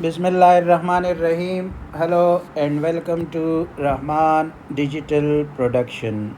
Bismillahirrahmanirrahim. Hello and welcome to Rahman Digital Production.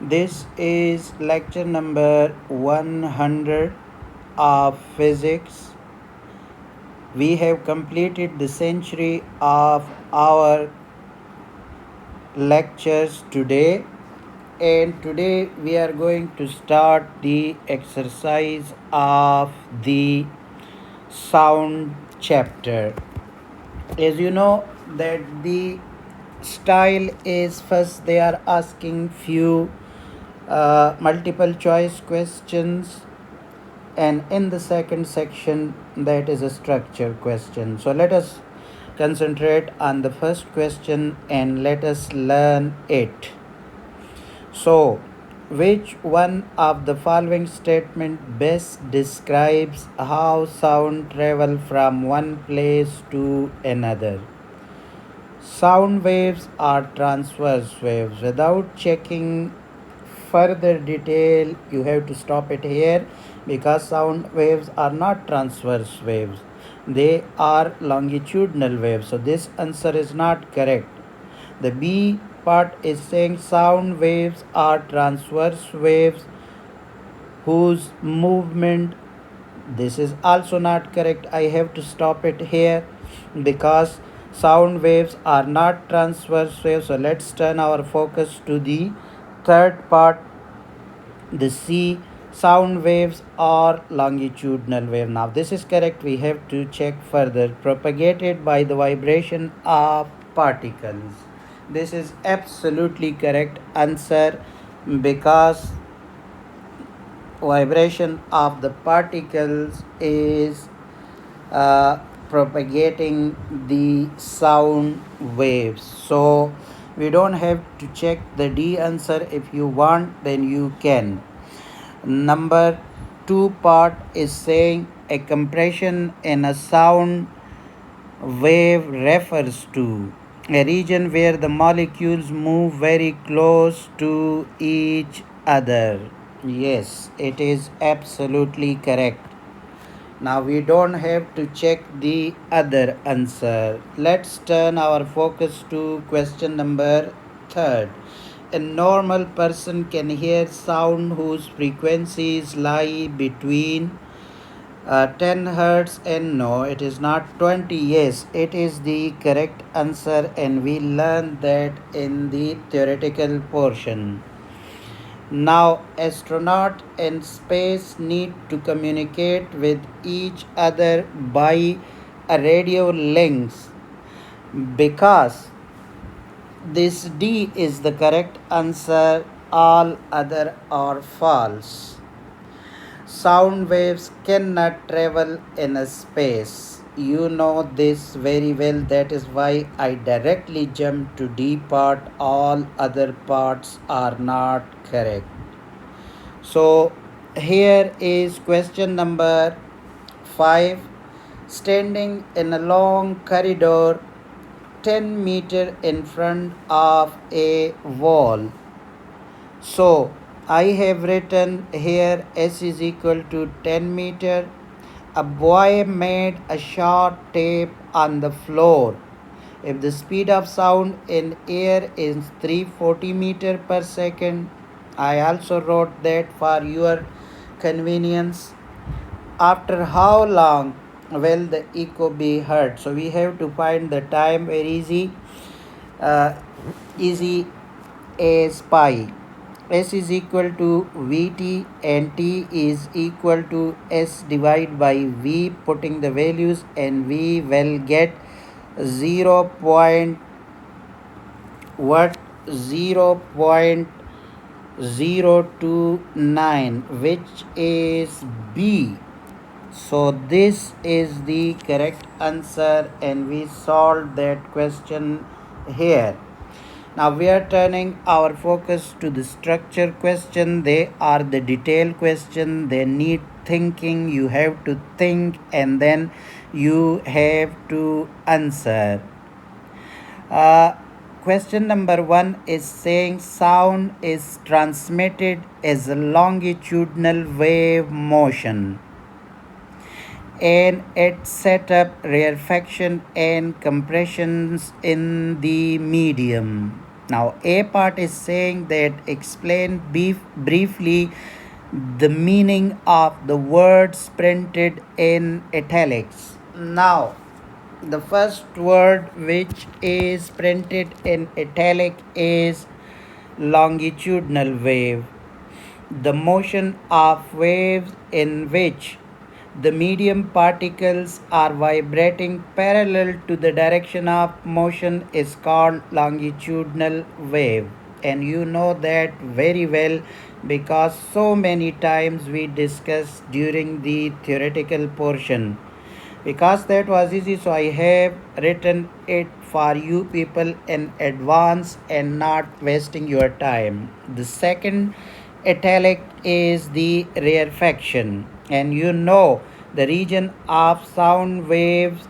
This is lecture number 100 of physics. We have completed the century of our lectures today, and today we are going to start the exercise of the sound chapter. As you know that the style is, first they are asking few multiple choice questions, and in the second section that is a structure question. So let us concentrate on the first question and let us learn it. So which one of the following statement best describes how sound travel from one place to another? Sound waves are transverse waves. Without checking further detail, you have to stop it here, because sound waves are not transverse waves. They are longitudinal waves. So this answer is not correct. The B part is saying sound waves are transverse waves whose movement, this is also not correct. I have to stop it here because sound waves are not transverse waves. So let's turn our focus to the third part, the C. Sound waves are longitudinal wave. Now this is correct. We have to check further. Propagated by the vibration of particles. This is absolutely correct answer, because vibration of the particles is propagating the sound waves. So we don't have to check the D answer. If you want, then you can. Number 2 part is saying a compression in a sound wave refers to a region where the molecules move very close to each other. Yes, it is absolutely correct. Now we don't have to check the other answer. Let's turn our focus to question number 3. A normal person can hear sound whose frequencies lie between 10 hertz, and no, it is not 20. Yes, it is the correct answer, and we learned that in the theoretical portion. Now, astronaut in space need to communicate with each other by a radio links, because this D is the correct answer. All other are false. Sound waves cannot travel in a space. You know this very well. That is why I directly jump to D part. All other parts are not correct. So here is question number 5. Standing in a long corridor 10 meter in front of a wall. So I have written here S is equal to 10 meter. A boy made a short tape on the floor. If the speed of sound in air is 340 meter per second, I also wrote that for your convenience. After how long will the echo be heard? So we have to find the time very easy. Easy as pi. S is equal to Vt and T is equal to S divided by V. Putting the values, and we will get 0. What 0.029, which is B. So this is the correct answer, and we solved that question here. Now we are turning our focus to the structure question. They are the detailed question. They need thinking. You have to think and then you have to answer. Question number 1 is saying sound is transmitted as a longitudinal wave motion. and its setup, rarefaction, and compressions in the medium. Now, A part is saying that explain briefly the meaning of the words printed in italics. Now, the first word which is printed in italic is longitudinal wave. The motion of waves in which the medium particles are vibrating parallel to the direction of motion is called longitudinal wave. And you know that very well because so many times we discussed during the theoretical portion. Because that was easy, so I have written it for you people in advance and not wasting your time. The second italic is the rarefaction, and you know the region of sound waves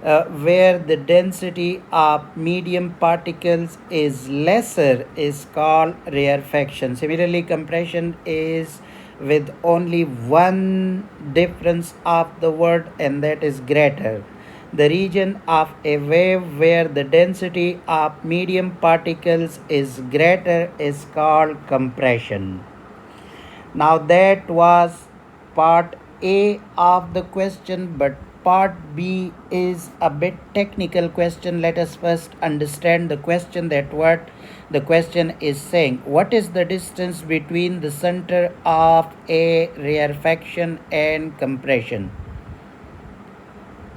where the density of medium particles is lesser is called rarefaction. Similarly, compression is with only one difference of the word, and that is greater. The region of a wave where the density of medium particles is greater is called compression. Now that was part A of the question, but part B is a bit technical question. Let us first understand the question, that what the question is saying. What is the distance between the center of a rarefaction and compression?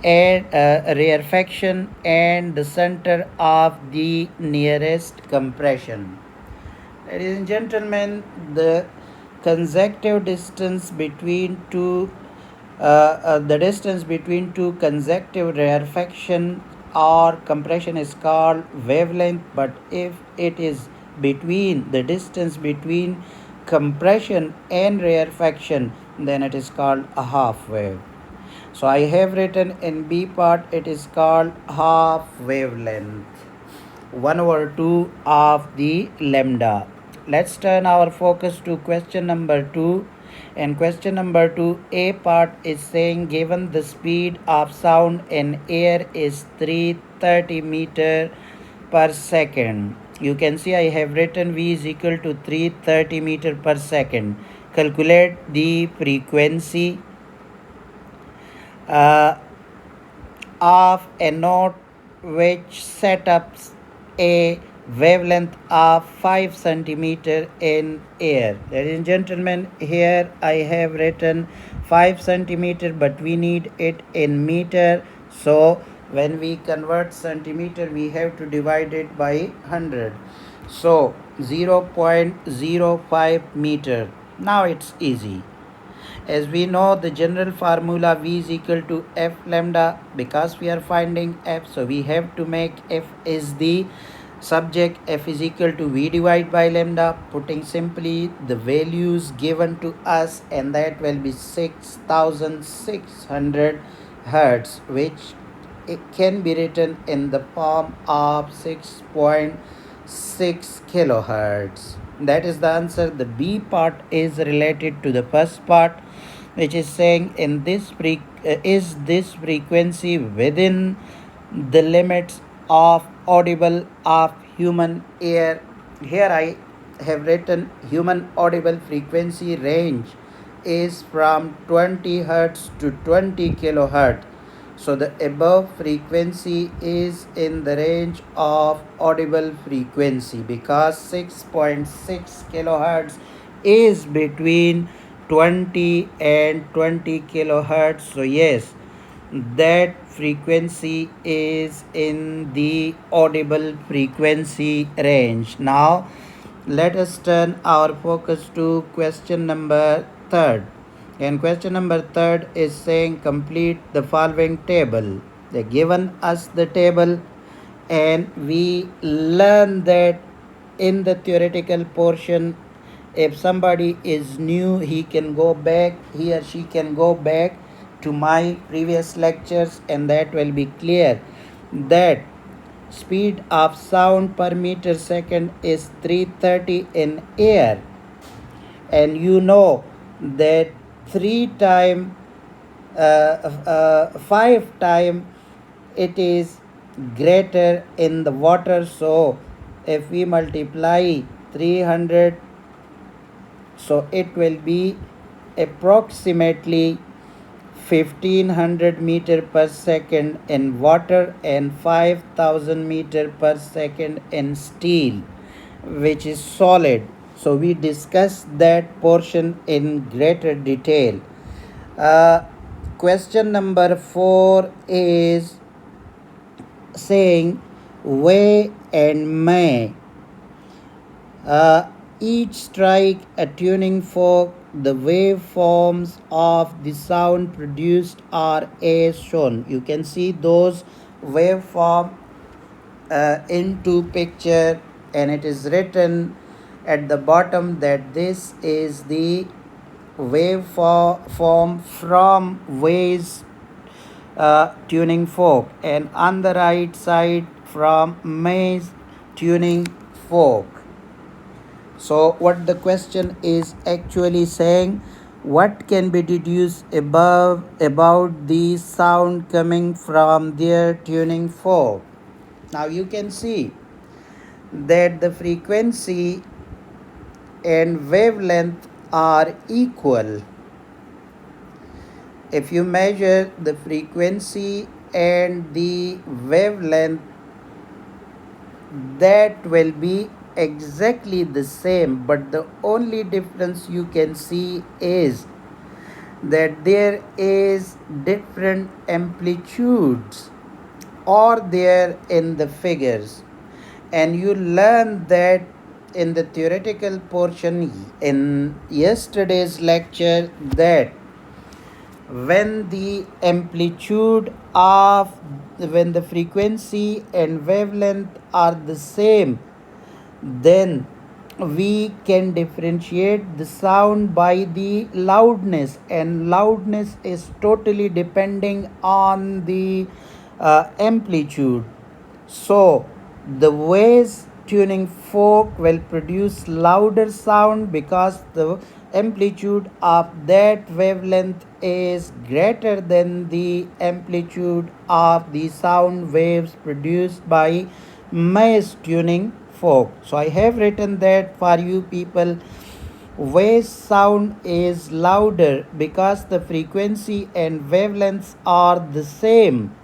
And rarefaction and the center of the nearest compression. Ladies and gentlemen, the consecutive distance between two the distance between two consecutive rarefaction or compression is called wavelength, but if it is between the distance between compression and rarefaction, then it is called a half wave. So I have written in B part, it is called half wavelength, 1 over 2 of the lambda. Let's turn our focus to question number 2. And question number 2, A part is saying given the speed of sound in air is 330 meter per second. You can see I have written V is equal to 330 meter per second. Calculate the frequency of a note which set up a wavelength of 5 centimeter in air. Ladies and gentlemen, here I have written 5 centimeter, but we need it in meter. So when we convert centimeter, we have to divide it by 100. So 0.05 meter. Now it's easy. As we know, the general formula V is equal to F lambda. Because we are finding F, so we have to make F is the subject, F is equal to V divided by lambda. Putting simply the values given to us, and that will be 6600 hertz, which it can be written in the form of 6.6 kilohertz. That is the answer. The B part is related to the first part, which is saying in this is this frequency within the limits of audible of human ear. Here I have written human audible frequency range is from 20 hertz to 20 kilohertz. So the above frequency is in the range of audible frequency, because 6.6 kilohertz is between 20 and 20 kilohertz. So yes, that frequency is in the audible frequency range. Now let us turn our focus to question number 3. And question number 3 is saying complete the following table. They given us the table, and we learn that in the theoretical portion, if somebody is new, he or she can go back to my previous lectures, and that will be clear that speed of sound per meter second is 330 in air, and you know that 3 times 5 times it is greater in the water. So if we multiply 300, so it will be approximately 1500 meter per second in water and 5000 meter per second in steel, which is solid. So we discussed that portion in greater detail. uh, Question number 4 is saying weigh and may. Uh, each strike a tuning fork. The waveforms of the sound produced are as shown. You can see those waveform into picture, and it is written at the bottom that this is the waveform from Waves tuning fork, and on the right side from May's tuning fork. So what the question is actually saying, what can be deduced above about the sound coming from their tuning fork? Now you can see that the frequency and wavelength are equal. If you measure the frequency and the wavelength, that will be exactly the same, but the only difference you can see is that there is different amplitudes or there in the figures, and you learn that in the theoretical portion in yesterday's lecture, that when the amplitude of when the frequency and wavelength are the same, then we can differentiate the sound by the loudness, and loudness is totally depending on the amplitude. So the Waves tuning fork will produce louder sound because the amplitude of that wavelength is greater than the amplitude of the sound waves produced by May's tuning fork. So I have written that for you people. Wave sound is louder because the frequency and wavelengths are the same,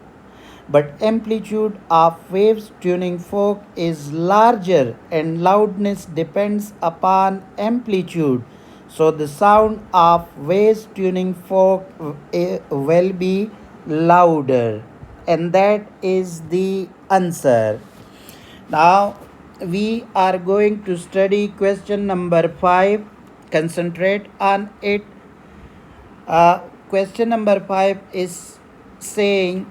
but amplitude of waves tuning fork is larger and loudness depends upon amplitude. So the sound of waves tuning fork will be louder, and that is the answer. Now we are going to study question number 5. Concentrate on it. Question number 5 is saying,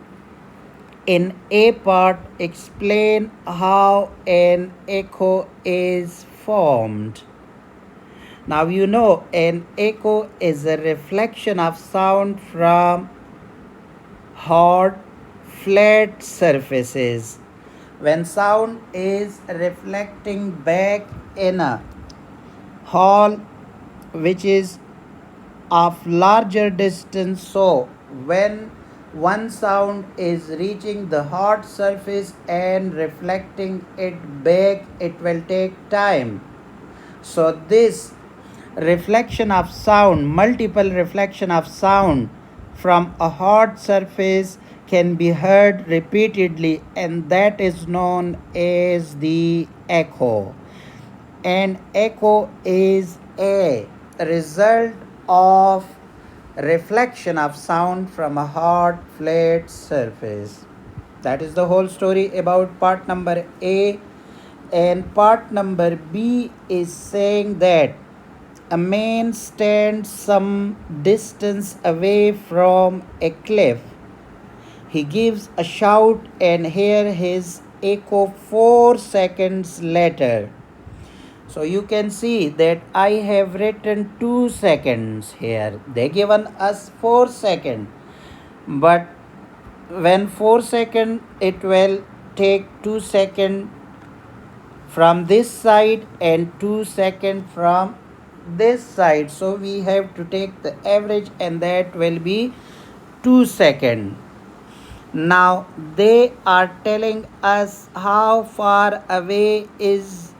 in A part, explain how an echo is formed. Now you know an echo is a reflection of sound from hard, flat surfaces. When sound is reflecting back in a hall which is of larger distance, so when one sound is reaching the hard surface and reflecting it back, it will take time. So this reflection of sound, multiple reflection of sound from a hard surface can be heard repeatedly, and that is known as the echo. An echo is a result of reflection of sound from a hard flat surface. That is the whole story about part number A. And part number B is saying that a man stands some distance away from a cliff. He gives a shout and hear his echo 4 seconds later. So you can see that I have written 2 seconds here. They given us 4 seconds. But when 4 seconds, it will take 2 seconds from this side and 2 seconds from this side. So we have to take the average, and that will be 2 seconds. Now they are telling us how far away is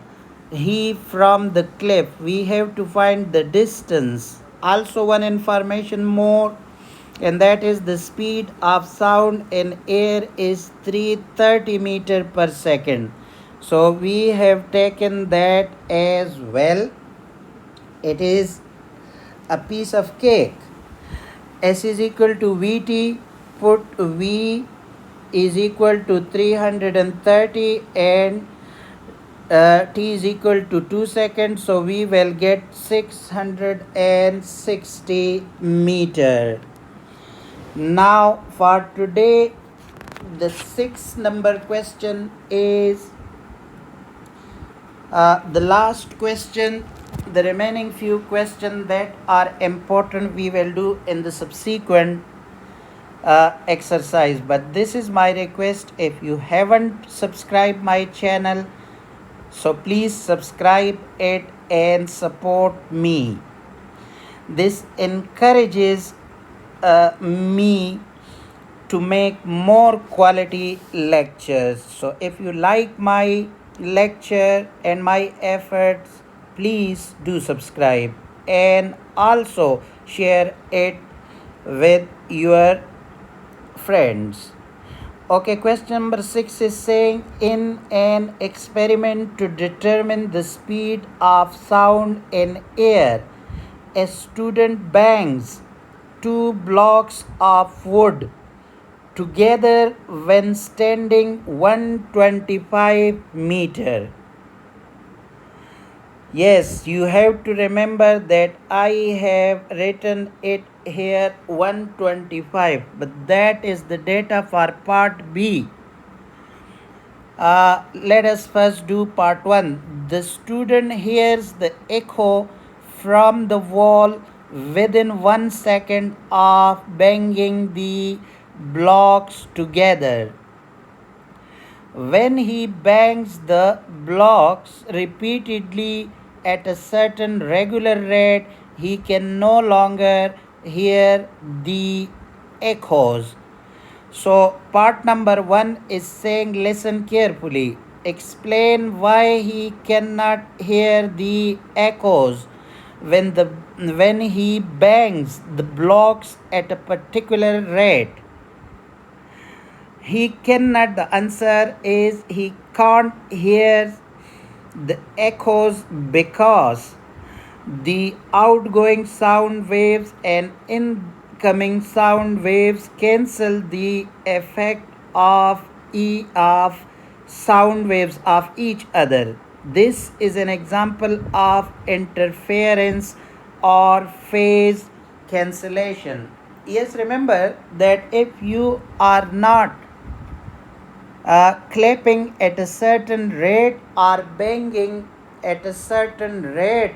he from the cliff. We have to find the distance. Also one information more, and that is the speed of sound in air is 330 meter per second. So we have taken that as well. It is a piece of cake. S is equal to Vt, put V is equal to 330 and t is equal to 2 seconds, so we will get 660 meter. Now for today, the 6th number question is the last question. The remaining few questions that are important we will do in the subsequent exercise, but this is my request. If you haven't subscribed my channel, so please subscribe it and support me. This encourages me to make more quality lectures. So if you like my lecture and my efforts, please do subscribe and also share it with your friends. Okay, question number 6 is saying, in an experiment to determine the speed of sound in air, a student bangs 2 blocks of wood together when standing 125 meter. Yes, you have to remember that I have written it here 125, but that is the data for part B. Let us first do part 1. The student hears the echo from the wall within 1 second of banging the blocks together. When he bangs the blocks repeatedly at a certain regular rate, he can no longer hear the echoes. So part number 1 is saying, listen carefully. Explain why he cannot hear the echoes when he bangs the blocks at a particular rate. He cannot, the answer is he can't hear the echoes because the outgoing sound waves and incoming sound waves cancel the effect of sound waves of each other. This is an example of interference or phase cancellation. Yes, remember that if you are not clapping at a certain rate or banging at a certain rate,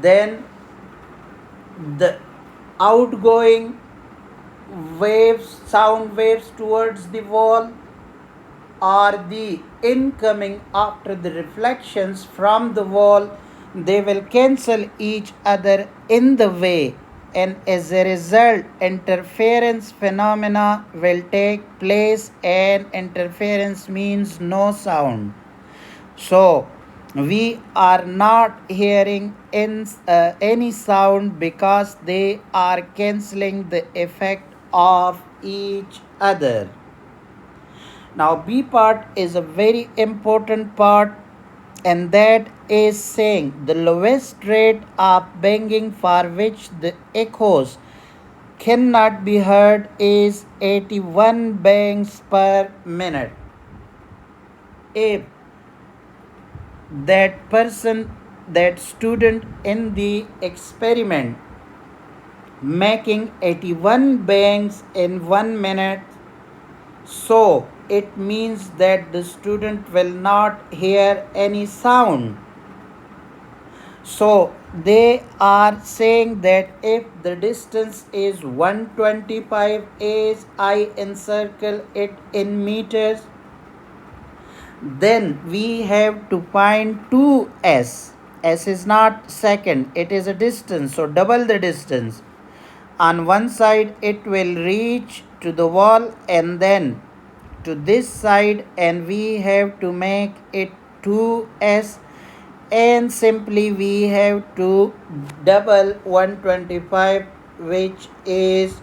then the outgoing waves, sound waves towards the wall, or the incoming after the reflections from the wall, they will cancel each other in the way, and as a result interference phenomena will take place, and interference means no sound. So we are not hearing any sound because they are cancelling the effect of each other. Now B part is a very important part, and that is saying the lowest rate of banging for which the echoes cannot be heard is 81 bangs per minute. If that person, that student in the experiment making 81 bangs in 1 minute, so it means that the student will not hear any sound. So they are saying that if the distance is 125 as I encircle it in meters, then we have to find 2s. S is not second, it is a distance, so double the distance. On one side it will reach to the wall and then to this side, and we have to make it 2s, and simply we have to double 125, which is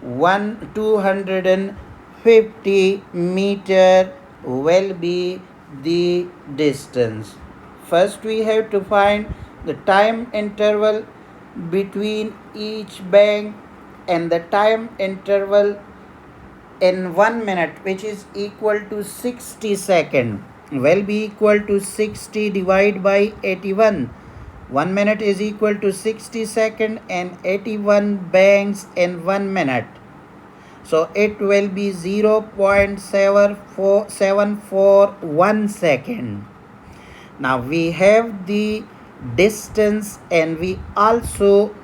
250 meter will be the distance. First we have to find the time interval between each bank and the time interval in 1 minute, which is equal to 60 second, will be equal to 60 divided by 81. 1 minute is equal to 60 second and 81 banks in 1 minute. So it will be 0.741 second. Now we have the distance and we also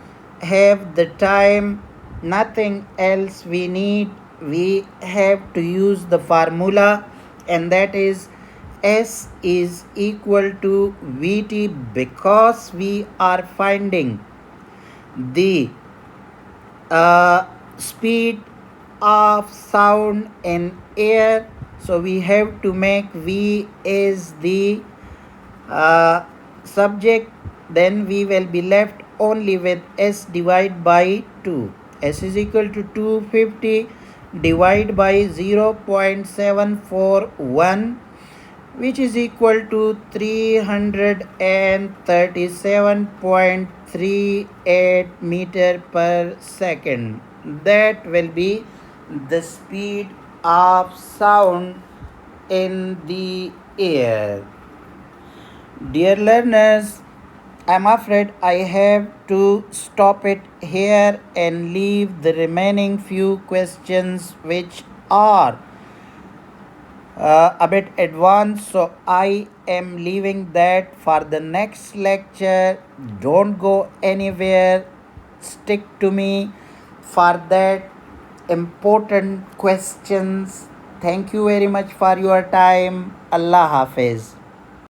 have the time. Nothing else we need. We have to use the formula, and that is S is equal to Vt, because we are finding the speed of sound in air. So we have to make V is the subject, then we will be left only with S divided by 2. S is equal to 250 divided by 0.741, which is equal to 337.38 meter per second. That will be the speed of sound in the air. Dear learners, I'm afraid I have to stop it here and leave the remaining few questions which are a bit advanced, so I am leaving that for the next lecture. Don't go anywhere, stick to me for that important questions. Thank you very much for your time. Allah Hafiz.